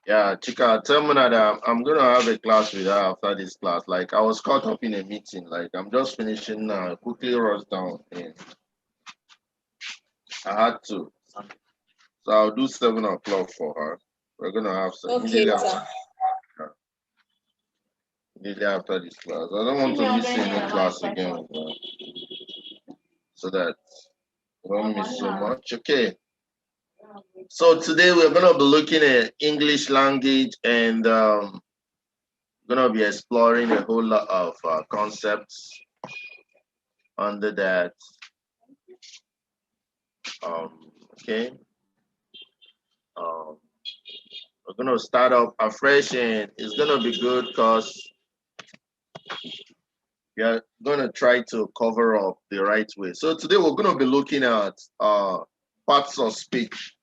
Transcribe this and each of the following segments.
Yeah, Chika, tell me that I'm gonna have a class with her after this class. Like I was caught up in a meeting. Like I'm just finishing now. Quickly rush down. And I had to. So I'll do 7 o'clock for her. We're gonna have Okay, immediately after this class. I don't want to miss any class again with her. So that we don't miss so much. Okay. So today we're gonna be looking at English language and gonna be exploring a whole lot of concepts under that. Okay. We're gonna start off afresh, and it's gonna be good because we are gonna try to cover up the right way. So today we're gonna be looking at parts of speech.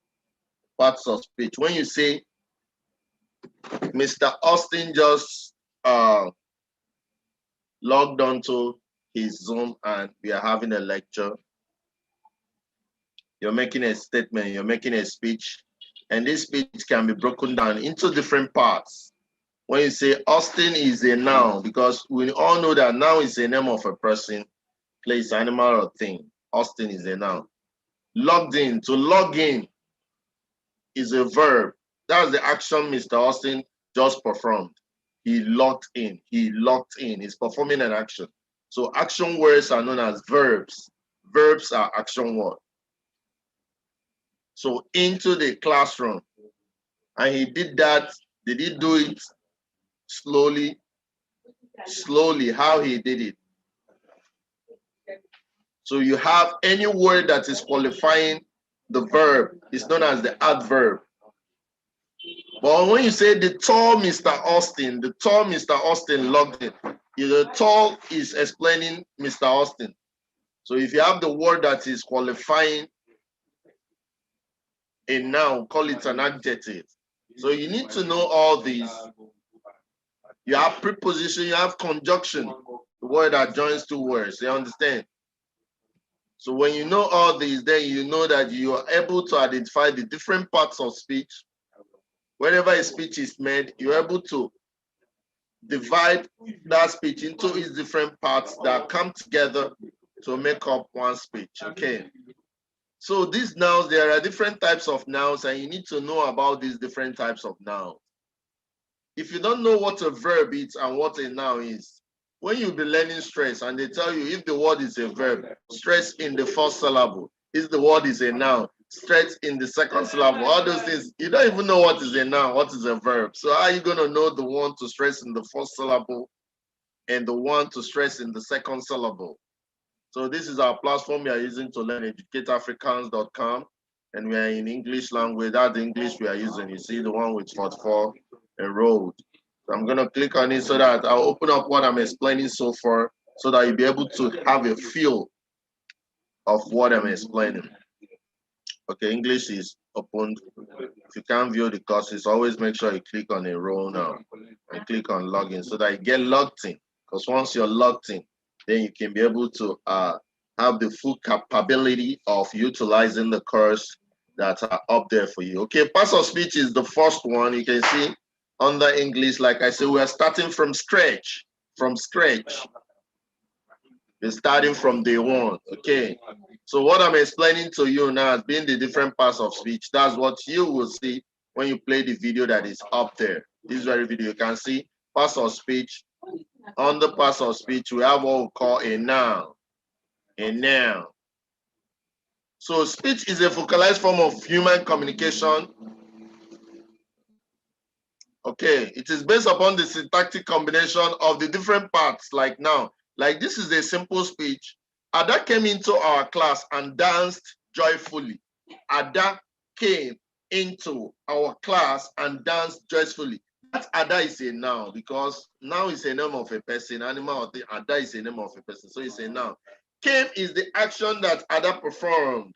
Parts of speech. When you say Mr. Austin just logged onto his Zoom and we are having a lecture, you're making a statement, you're making a speech, and this speech can be broken down into different parts. When you say Austin is a noun, because we all know that noun is a name of a person, place, animal, or thing. Austin is a noun. Logged in, to log in is a verb. That's the action Mr. Austin just performed. He logged in. He logged in. He's performing an action. So action words are known as verbs. Verbs are action words. So into the classroom. And he did that. Did he do it slowly? Slowly, how he did it. So you have any word that is qualifying the verb is known as the adverb. But when you say the tall Mr. Austin, the tall Mr. Austin logged in, the tall is explaining Mr. Austin. So if you have the word that is qualifying a noun, call it an adjective. So you need to know all these. You have preposition, you have conjunction, the word that joins two words. You understand? So when you know all these, then you know that you are able to identify the different parts of speech. Whenever a speech is made, you're able to divide that speech into its different parts that come together to make up one speech. Okay. So these nouns, there are different types of nouns, and you need to know about these different types of nouns. If you don't know what a verb is and what a noun is, when you be learning stress and they tell you if the word is a verb, stress in the first syllable. If the word is a noun, stress in the second syllable. All those things, you don't even know what is a noun, what is a verb. So how are you going to know the one to stress in the first syllable and the one to stress in the second syllable? So this is our platform we are using to learn, Tclassified.com, and we are in English language. That's the English we are using. You see the one with 44 enrolled. So I'm going to click on it so that I'll open up what I'm explaining so far so that you'll be able to have a feel of what I'm explaining. Okay, English is opened. If you can't view the courses, always make sure you click on enroll now and click on login so that you get logged in. Because once you're logged in, then you can be able to have the full capability of utilizing the course that are up there for you. Okay, parts of speech is the first one. You can see under English, like I said, we are starting from scratch. From scratch. We're starting from day one. Okay. So what I'm explaining to you now has been the different parts of speech. That's what you will see when you play the video that is up there. This very video, you can see parts of speech. Under parts of speech, we have what we call a noun. A noun. So speech is a focalized form of human communication. Okay, it is based upon the syntactic combination of the different parts, like now. Like this is a simple speech. Ada came into our class and danced joyfully. Ada came into our class and danced joyfully. That Ada is a noun because noun is a name of a person, animal or thing. Ada is a name of a person, so it's a noun. Came is the action that Ada performed.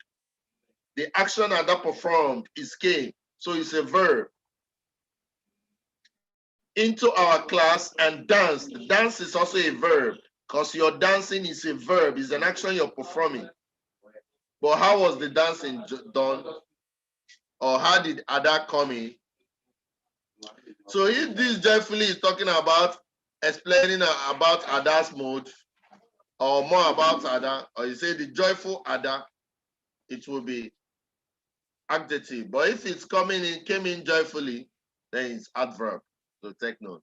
The action Ada performed is came, so it's a verb. Into our class and danced. Dance is also a verb because your dancing is a verb, is an action you're performing. But how was the dancing done? Or how did Ada come in? So if this joyfully is talking about explaining about Ada's mode, or more about Ada, or you say the joyful Ada, it will be adjective. But if it's came in joyfully, then it's adverb. So take note.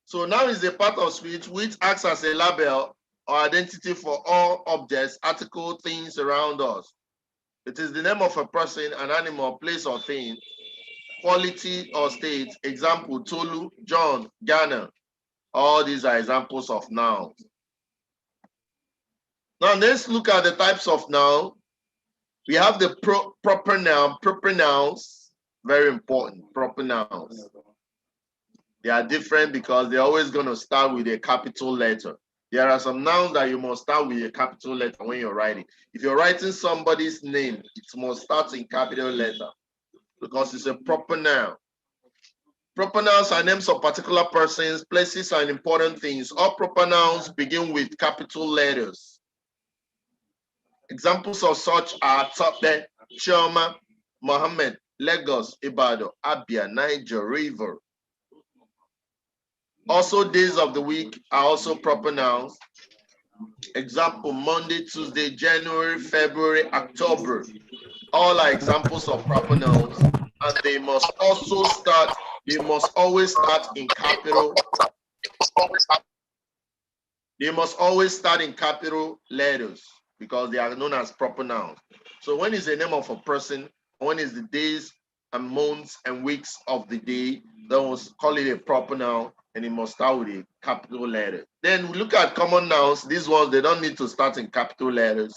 So now is a part of speech which acts as a label or identity for all objects, article, things around us. It is the name of a person, an animal, place, or thing, quality or state. Example, Tolu, John, Ghana. All these are examples of nouns. Now let's look at the types of noun. We have the proper noun, proper nouns, very important, proper nouns. They are different because they're always going to start with a capital letter. There are some nouns that you must start with a capital letter when you're writing. If you're writing somebody's name, it must start in capital letter because it's a proper noun. Proper nouns are names of particular persons, places, and important things. All proper nouns begin with capital letters. Examples of such are Tope, Chioma, Mohammed, Lagos, Ibadan, Abia, Niger, River. Also, days of the week are also proper nouns. Example, Monday, Tuesday, January, February, October. All are examples of proper nouns, and they must always start in capital. They must always start in capital letters because they are known as proper nouns. So when is the name of a person, when is the days and months and weeks of the day, then we'll call it a proper noun, and it must start with a capital letter. Then we look at common nouns. These ones, they don't need to start in capital letters.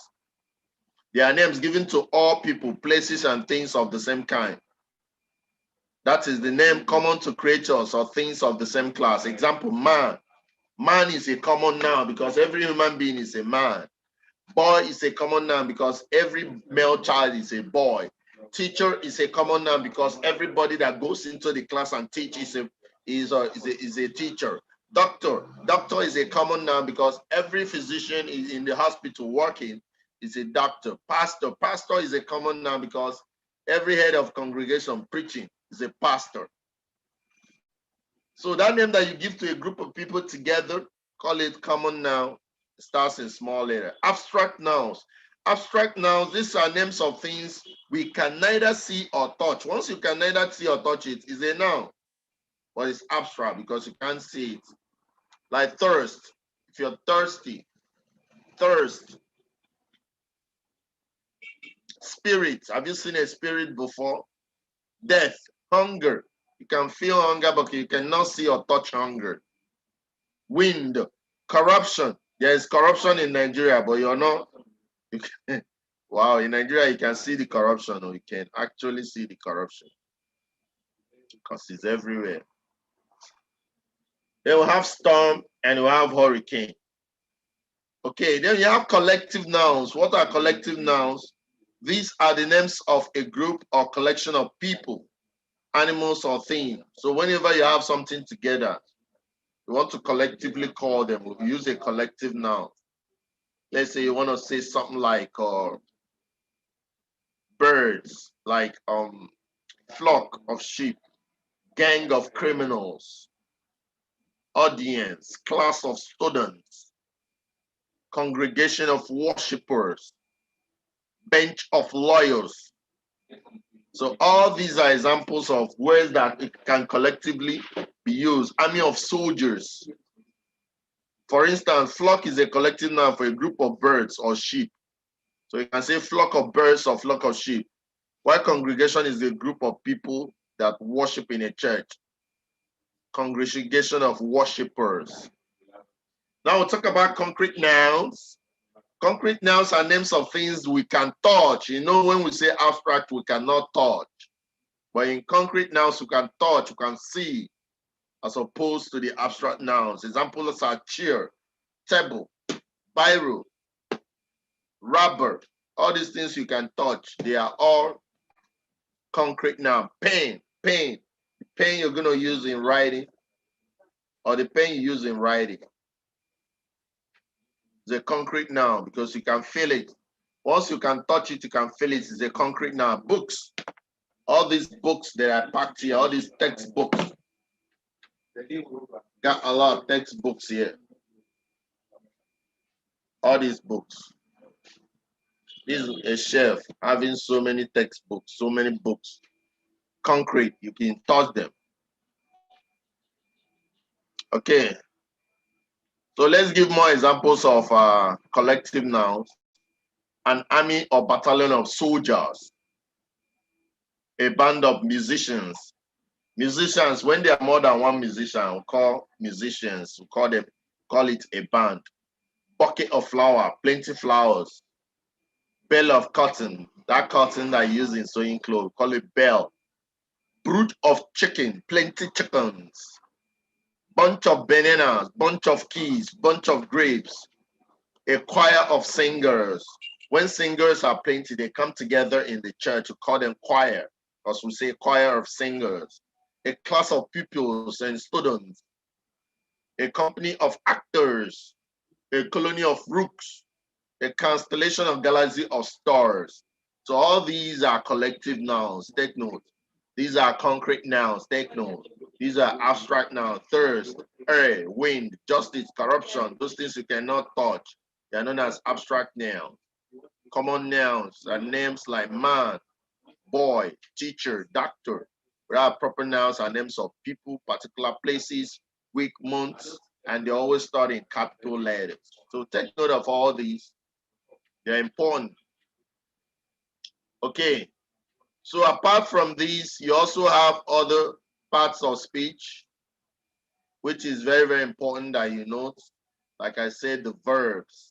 They are names given to all people, places, and things of the same kind. That is the name common to creatures or things of the same class. Example, man. Man is a common noun because every human being is a man. Boy is a common noun because every male child is a boy. Teacher is a common noun because everybody that goes into the class and teaches is a teacher. Doctor is a common noun because every physician is in the hospital working is a doctor. Pastor is a common noun because every head of congregation preaching is a pastor. So that name that you give to a group of people together, call it common noun. It starts in small letter. Abstract nouns. Abstract nouns, these are names of things we can neither see or touch. Once you can neither see or touch it, it's a noun. But it's abstract because you can't see it. Like thirst. If you're thirsty, thirst. Spirit. Have you seen a spirit before? Death. Hunger. You can feel hunger, but you cannot see or touch hunger. Wind. Corruption. There is corruption in Nigeria, but you're not. Wow, in Nigeria, you can see the corruption, or you can actually see the corruption because it's everywhere. Then we have storm and we have hurricane. Okay, then you have collective nouns. What are collective nouns? These are the names of a group or collection of people, animals, or things. So whenever you have something together, you want to collectively call them. We use a collective noun. Let's say you want to say something like birds, like flock of sheep, gang of criminals, audience, class of students, congregation of worshippers, bench of lawyers. So all these are examples of words that it can collectively be used. Army of soldiers. For instance, flock is a collective noun for a group of birds or sheep. So you can say flock of birds or flock of sheep. While congregation is a group of people that worship in a church. Congregation of worshippers. Now we'll talk about concrete nouns. Concrete nouns are names of things we can touch. You know, when we say abstract, we cannot touch. But in concrete nouns, we can touch, we can see, as opposed to the abstract nouns. Examples are chair, table, biro, rubber. All these things you can touch. They are all concrete noun. Pen. The pen you're going to use in writing, or the pen you use in writing. It's a concrete noun because you can feel it. Once you can touch it, you can feel it. It's a concrete noun. Books. All these books that are packed here, all these textbooks. Got a lot of textbooks here. All these books. This is a shelf having so many textbooks, so many books. Concrete, you can touch them. Okay. So let's give more examples of collective nouns. An army or battalion of soldiers. A band of musicians. Musicians, when there are more than one musician, we call musicians, we call it a band. Bucket of flour, plenty flowers. Bale of cotton, that cotton that you use in sewing clothes, we call it bale. Brood of chicken, plenty chickens. Bunch of bananas, bunch of keys, bunch of grapes. A choir of singers. When singers are plenty, they come together in the church. We call them choir, because we say choir of singers. A class of pupils and students. A company of actors. A colony of rooks. A constellation of galaxy of stars. So all these are collective nouns. Take note. These are concrete nouns. Take note. These are abstract nouns. Thirst, air, wind, justice, corruption. Those things you cannot touch. They are known as abstract nouns. Common nouns are names like man, boy, teacher, doctor. Whereas proper nouns are names of people, particular places, week, months, and they always start in capital letters. So take note of all these. They're important. Okay. So apart from these, you also have other parts of speech, which is very, very important that you note. Like I said, the verbs.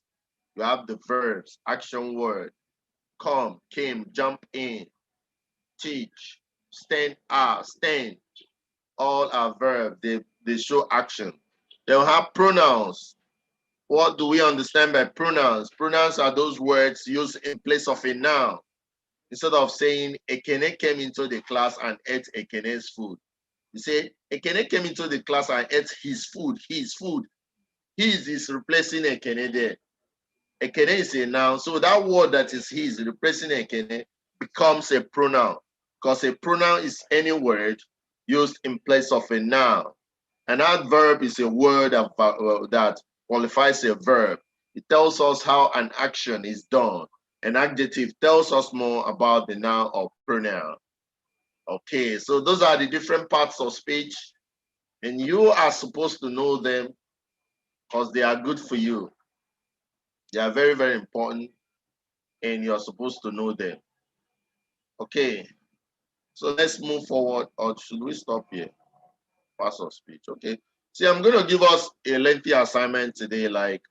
You have the verbs, action word, come, came, jump in, teach, stand, are, stand. All are verbs. They show action. They'll have pronouns. What do we understand by pronouns? Pronouns are those words used in place of a noun. Instead of saying Ekene came into the class and ate Ekene's food, you say Ekene came into the class and ate his food. His food. His is replacing Ekene there. Ekene is a noun. So that word that is his replacing Ekene becomes a pronoun, because a pronoun is any word used in place of a noun. An adverb is a word that qualifies a verb. It tells us how an action is done. An adjective tells us more about the noun or pronoun. Okay, so those are the different parts of speech, and you are supposed to know them because they are good for you. They are very, very important, and you're supposed to know them. Okay, so let's move forward, or should we stop here? Parts of speech, okay. See, I'm going to give us a lengthy assignment today, like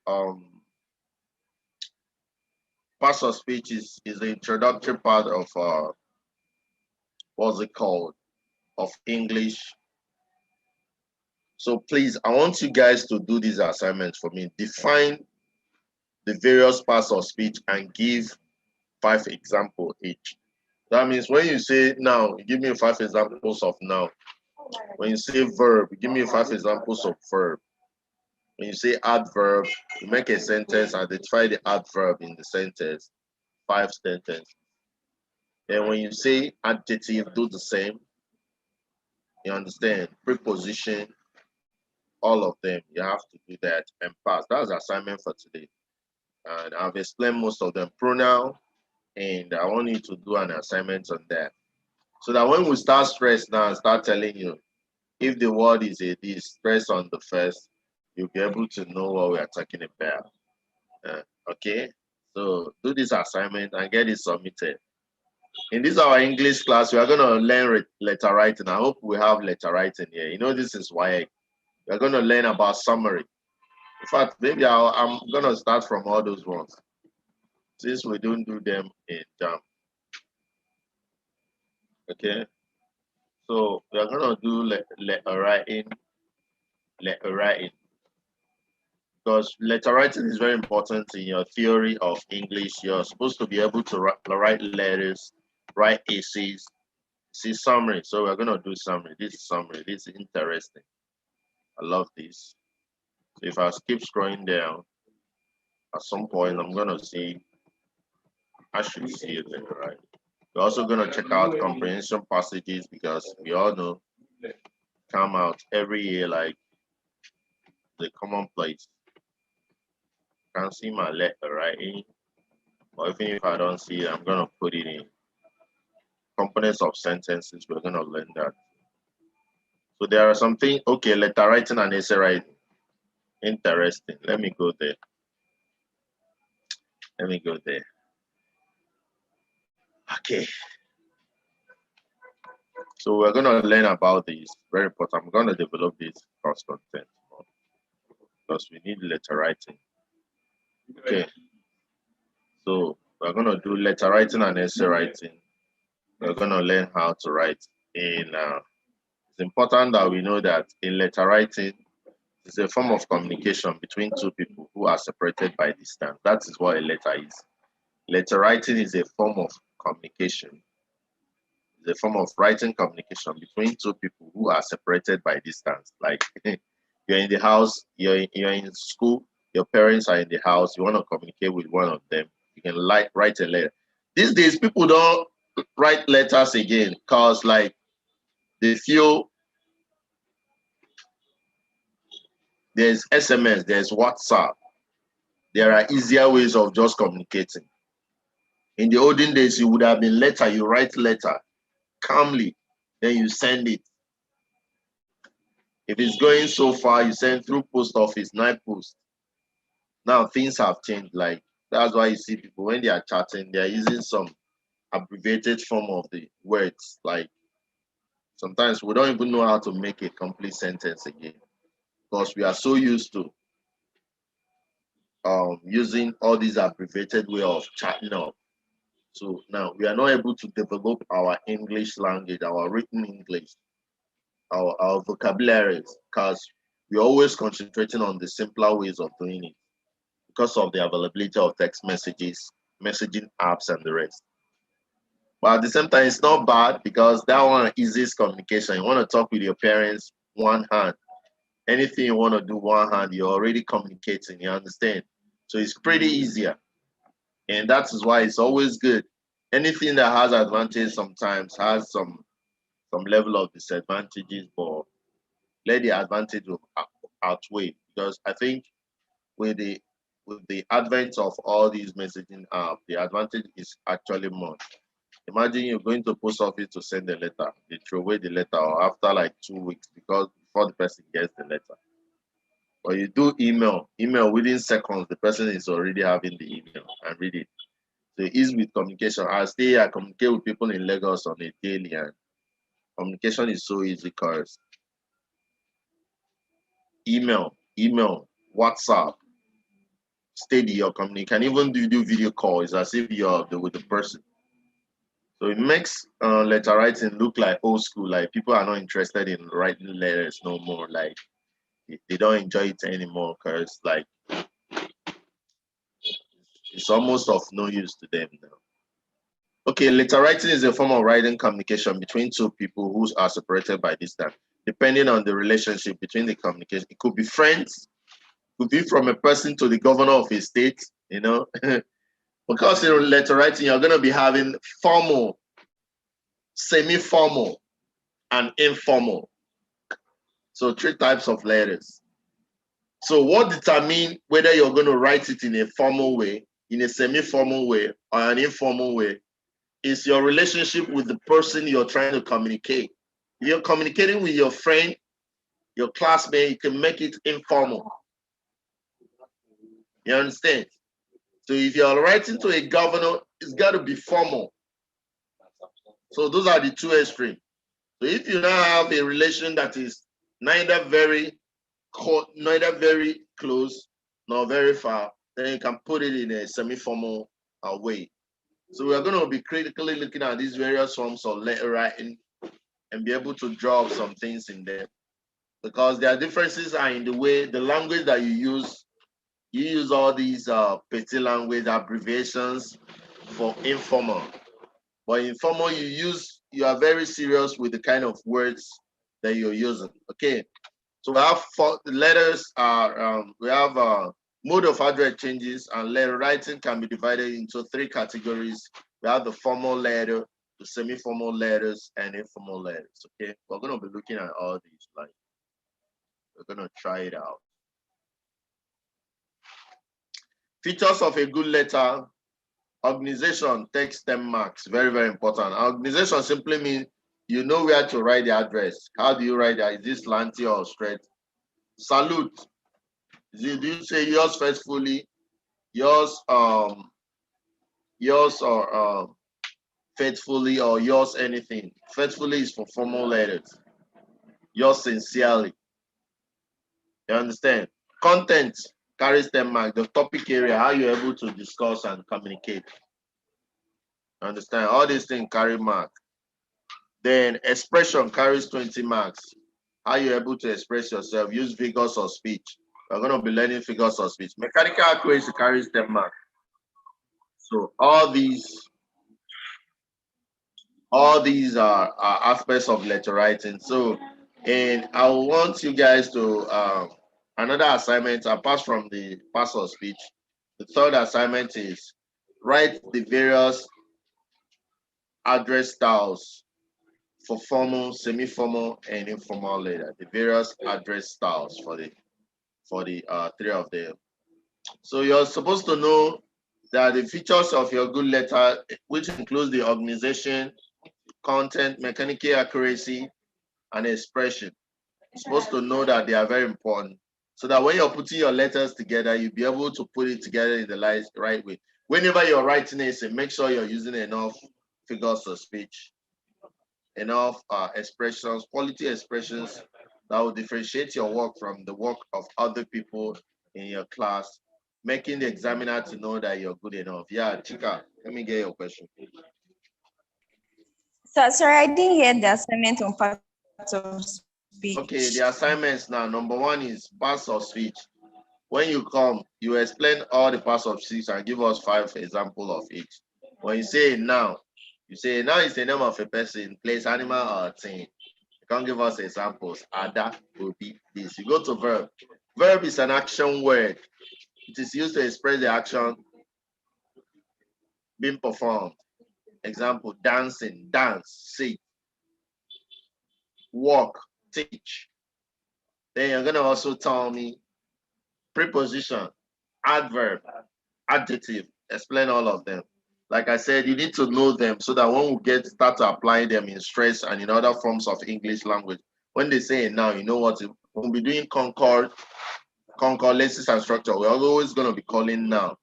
parts of speech is the introductory part of what's it called, of English. So please, I want you guys to do these assignments for me. Define the various parts of speech and give 5 examples each. That means when you say now, give me 5 examples of now. When you say verb, give me 5 examples of verb. When you say adverb, you make a sentence, identify the adverb in the sentence, 5 sentences. And when you say adjective, do the same. You understand? Preposition, all of them. You have to do that and pass. That's the assignment for today. And I've explained most of them. Pronoun, and I want you to do an assignment on that. So that when we start stress now, start telling you, if the word is a this, stress on the first, you'll be able to know what we are talking about. Okay? So do this assignment and get it submitted. In this our English class, we are going to learn letter writing. I hope we have letter writing here. You know, this is WAEC. We're going to learn about summary. In fact, maybe I'm going to start from all those ones, since we don't do them in jamb. Okay? So we're going to do letter writing, because letter writing is very important in your theory of English. You're supposed to be able to write letters, write essays, see summary. So we're going to do summary. This is summary. This is interesting. I love this. So if I keep scrolling down, at some point I'm going to see I should see it there, right? We're also going to check out comprehension passages because we all know come out every year like the commonplace. Can't see my letter, right? Or even if I don't see it, I'm going to put it in. Components of sentences, we're going to learn that. So there are some things, okay, letter writing and essay writing. Interesting. Let me go there. Let me go there. Okay. So we're going to learn about this. Very important. I'm going to develop this course content because we need letter writing. Okay. So we're going to do letter writing and essay writing. We're going to learn how to write in. It's important that we know that in letter writing, it's a form of communication between two people who are separated by distance. That is what a letter is. Letter writing is a form of communication. It's a form of writing communication between two people who are separated by distance. Like you're in the house, you're in school, your parents are in the house, you want to communicate with one of them, you can write a letter. These days, people don't write letters again because like they feel there's SMS, there's WhatsApp. There are easier ways of just communicating. In the olden days, you would have been letter, you write letter calmly, then you send it. If it's going so far, you send through post office, night post. Now things have changed. Like that's why you see people when they are chatting, they are using some abbreviated form of the words. Like sometimes we don't even know how to make a complete sentence again because we are so used to using all these abbreviated way of chatting up. So now we are not able to develop our English language, our written English, our vocabularies, because we're always concentrating on the simpler ways of doing it because of the availability of text messages, messaging apps, and the rest. But at the same time, it's not bad because that one eases communication. You want to talk with your parents, one hand. Anything you want to do, one hand, you're already communicating, you understand? So it's pretty easier. And that is why it's always good. Anything that has advantage sometimes has some level of disadvantages, but let the advantage outweigh. Because I think with the advent of all these messaging apps, the advantage is actually more. Imagine you're going to post office to send a letter. They throw away the letter or after like 2 weeks because before the person gets the letter. Or you do email within seconds, the person is already having the email and read it. So ease with communication. I communicate with people in Lagos on a daily, and communication is so easy because email, WhatsApp, steady your company. You can even do video calls as if you're with the person. So it makes letter writing look like old school. Like people are not interested in writing letters no more. Like they don't enjoy it anymore because like it's almost of no use to them now. Okay, letter writing is a form of writing communication between two people who are separated by distance, depending on the relationship between the communication. It could be friends, it could be from a person to the governor of a state, you know. Because in letter writing, you're going to be having formal, semi-formal, and informal. So 3 types of letters. So what determines whether you're going to write it in a formal way, in a semi-formal way, or an informal way is your relationship with the person you're trying to communicate. If you're communicating with your friend, your classmate, you can make it informal. You understand? So if you're writing to a governor, it's got to be formal. So those are the 2 extremes. So if you now have a relation that is neither very close nor very far, then you can put it in a semi-formal way. So we're going to be critically looking at these various forms of letter writing and be able to draw up some things in there. Because their differences are in the way, the language that you use. You use all these petty language abbreviations for informal. But informal, you are very serious with the kind of words that you're using. Okay. So we have 4 letters are we have Mode of address changes, and letter writing can be divided into 3 categories. We have the formal letter, the semi-formal letters, and informal letters. Okay, we're going to be looking at all these. Like, we're going to try it out. Features of a good letter. Organization takes 10 marks. Very, very important. Organization simply means you know where to write the address. How do you write that? Is this slanty or straight? Salute. Do you say yours faithfully? Yours or faithfully, or yours anything? Faithfully is for formal letters. Yours sincerely. You understand? Content carries 10 marks. The topic area, how you're able to discuss and communicate. Understand? All these things carry mark. Then expression carries 20 marks. How you're able to express yourself. Use figures of speech. We're going to be learning figures of speech. Mechanical accuracy carries 10 marks. So all these are aspects of letter writing. So, and I want you guys to another assignment apart from the parts of speech. The third assignment is write the various address styles for formal, semi-formal, and informal letter. The various address styles for the 3 of them. So you're supposed to know that the features of your good letter, which includes the organization, content, mechanical accuracy, and expression. You're supposed to know that they are very important, so that when you're putting your letters together, you'll be able to put it together in the right way. Whenever you're writing it, make sure you're using enough figures of speech, enough expressions, quality expressions that will differentiate your work from the work of other people in your class, making the examiner to know that you're good enough. Yeah, Chika, let me get your question. So, sorry, I didn't hear the assignment on parts of speech. Okay, the assignments now. Number 1 is parts of speech. When you come, you explain all the parts of speech and give us 5 examples of each. When you say noun, you say noun is the name of a person, place, animal, or thing. You can't give us examples. Ada will be this. You go to verb. Verb is an action word. It is used to express the action being performed. Example, dancing, dance, sit. Walk, teach. Then you're going to also tell me preposition, adverb, adjective, explain all of them. Like I said, you need to know them so that when we start to apply them in stress and in other forms of English language, when they say it now, you know what, we'll be doing concord, lenses and structure. We're always going to be calling noun,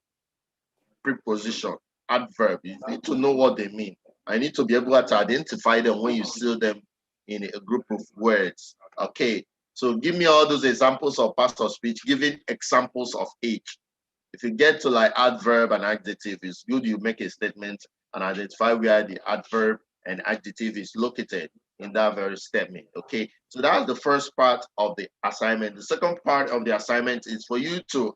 preposition, adverb. You need to know what they mean. I need to be able to identify them when you see them in a group of words. Okay, so give me all those examples of parts of speech, giving examples of each. If you get to like adverb and adjective, it's good you make a statement and identify where the adverb and adjective is located in that very statement. Okay, so that's the first part of the assignment. The second part of the assignment is for you to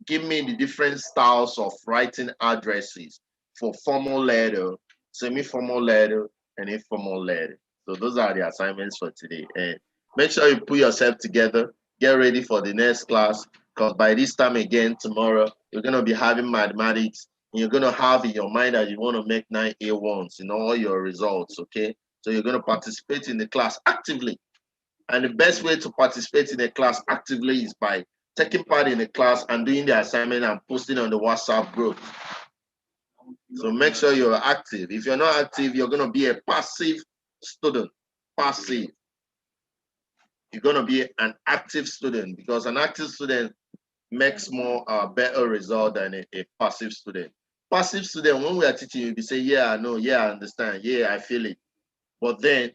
give me the different styles of writing addresses for formal letter, semi-formal letter, and informal letter. So those are the assignments for today. And make sure you put yourself together, get ready for the next class, because by this time again, tomorrow, you're going to be having mathematics, and you're going to have in your mind that you want to make 9A1s in all your results, okay? So you're going to participate in the class actively. And the best way to participate in a class actively is by taking part in the class and doing the assignment and posting on the WhatsApp group. So make sure you're active. If you're not active, you're going to be a passive student. Passive. You're going to be an active student, because an active student makes more better result than a passive student. Passive student, when we are teaching you, you say, yeah, I know, yeah, I understand, yeah, I feel it. But then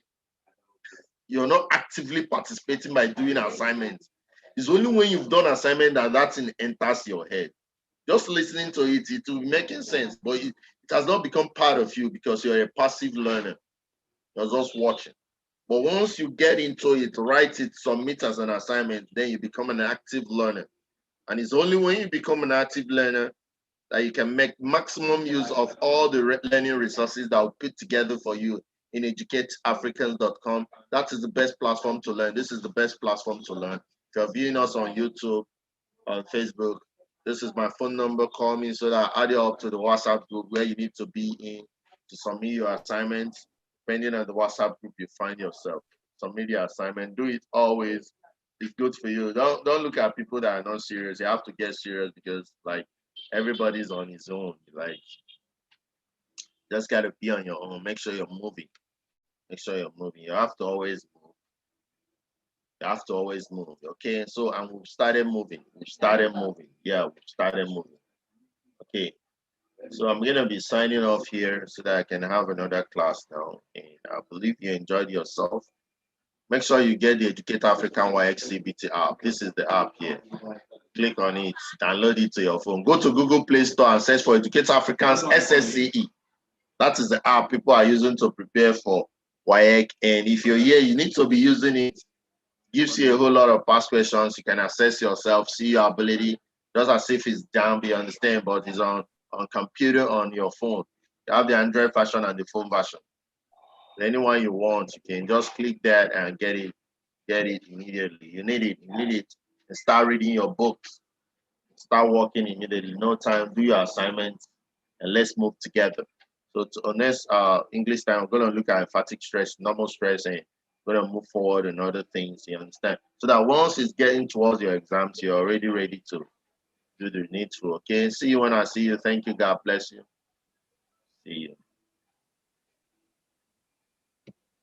you're not actively participating by doing assignments. It's only when you've done assignment that thing enters your head. Just listening to it, it will be making sense, but it has not become part of you because you're a passive learner. You're just watching. But once you get into it, write it, submit as an assignment, then you become an active learner. And it's only when you become an active learner that you can make maximum use of all the learning resources that will put together for you in educateafricans.com. That is the best platform to learn. This is the best platform to learn. If you're viewing us on YouTube, on Facebook. This is my phone number. Call me so that I add you up to the WhatsApp group where you need to be in to submit your assignments. Depending on the WhatsApp group you find yourself, submit your assignment. Do it always. It's good for you. Don't look at people that are not serious. You have to get serious because like everybody's on his own. Like just gotta be on your own. Make sure you're moving. Make sure you're moving. You have to always move. You have to always move. Okay. So and we've started moving. We've started moving. Yeah, we've started moving. Okay. So I'm gonna be signing off here so that I can have another class now. And I believe you enjoyed yourself. Make sure you get the Educate African WAEC CBT app. This is the app here. Click on it, download it to your phone. Go to Google Play Store and search for Educate Africans SSCE. That is the app people are using to prepare for WAEC. And if you're here, you need to be using it. Gives you a whole lot of past questions. You can assess yourself, see your ability. Just as if it's jamb, you understand, but it's on computer on your phone. You have the Android version and the phone version. Anyone you want, you can just click that and get it immediately. You need it, and start reading your books. Start working immediately. No time, do your assignments, and let's move together. So on next English time, we're gonna look at emphatic stress, normal stress, and we're gonna move forward and other things, you understand? So that once it's getting towards your exams, you're already ready to do the needful. Okay. See you when I see you. Thank you. God bless you. See you.